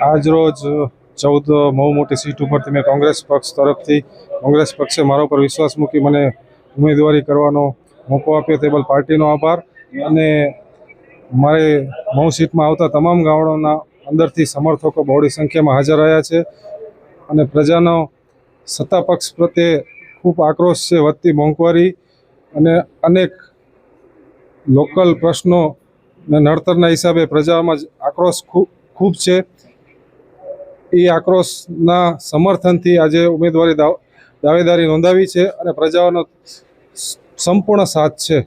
આજ રોજ 14 બહુ મોટી સીટ ઉપરથી મેં કોંગ્રેસ પક્ષ તરફથી કોંગ્રેસ પક્ષે મારા ઉપર વિશ્વાસ મૂકી મને ઉમેદવારી કરવાનો મોકો આપ્યો તે બદલ પાર્ટીનો આભાર. અને મારે મહુ સીટમાં આવતા તમામ ગામડાઓના અંદરથી સમર્થકો બહોળી સંખ્યામાં હાજર રહ્યા છે અને પ્રજાનો સત્તા પક્ષ પ્રત્યે ખૂબ આક્રોશ છે. વધતી મોંઘવારી અને અનેક લોકલ પ્રશ્નો ને નડતરના હિસાબે પ્રજામાં આક્રોશ ખૂબ છે. એ આક્રોશના સમર્થનથી આજે ઉમેદવારી દાવેદારી નોંધાવી છે અને પ્રજાનો સંપૂર્ણ સાથ છે.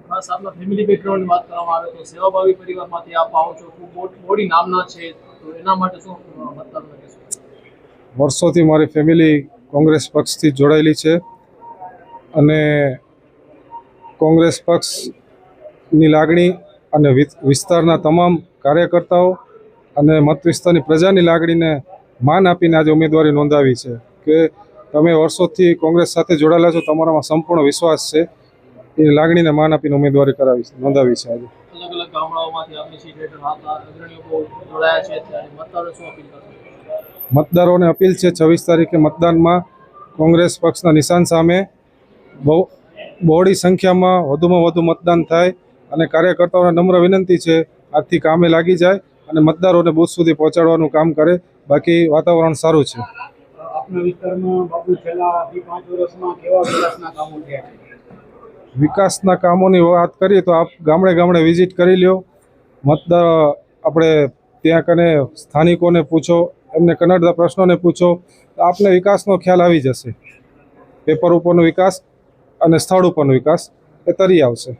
ખાસ આપના ફેમિલી બેકગ્રાઉન્ડની વાત કરવામાં આવે તો સેવાભાવી પરિવારમાંથી આપ આવો છો, ખૂબ મોટી નામના છે, તો એના માટે શું મતદારો કહેશો? વર્ષોથી મારી ફેમિલી કોંગ્રેસ પક્ષથી જોડાયેલી છે અને કોંગ્રેસ પક્ષની લાગણી અને વિસ્તારના તમામ કાર્યકર્તાઓ અને મત વિસ્તારની પ્રજાની લાગણીને માન આપીને આજે ઉમેદવારી નોંધાવી છે કે તમે વર્ષોથી કોંગ્રેસ સાથે જોડાયેલા છો, તમારામાં સંપૂર્ણ વિશ્વાસ છે. એ લાગણીને માન આપીને ઉમેદવારી નોંધાવી છે. આજે અલગ અલગ ગામડાઓમાંથી આપની સીટ હેઠળ અગ્રણીઓ જોડાયા છે, ત્યારે મતદારો શું અપીલ કરશે? મતદારોને અપીલ છે 26 તારીખે મતદાનમાં કોંગ્રેસ પક્ષના નિશાન સામે બહોળી સંખ્યામાં વધુમાં વધુ મતદાન થાય અને કાર્યકર્તાઓને નમ્ર વિનંતી છે આજથી કામે લાગી જાય અને મતદારોને બૂથ સુધી પહોંચાડવાનું કામ કરે. બાકી વાતાવરણ સારું છે. આપના વિસ્તારમાં બાપુ છેલ્લા 5 વર્ષમાં કેવા વિકાસના કામો થયા છે? વિકાસના કામોની વાત કરીએ તો આપ ગામડે ગામડે વિઝિટ કરી લ્યો. આપણે ત્યાં કને સ્થાનિકોને પૂછો, એમને કનડતા પ્રશ્નોને પૂછો, તો આપને વિકાસનો ખ્યાલ આવી જશે. પેપર ઉપરનો વિકાસ અને સ્થળ ઉપરનો વિકાસ એ તરી આવશે.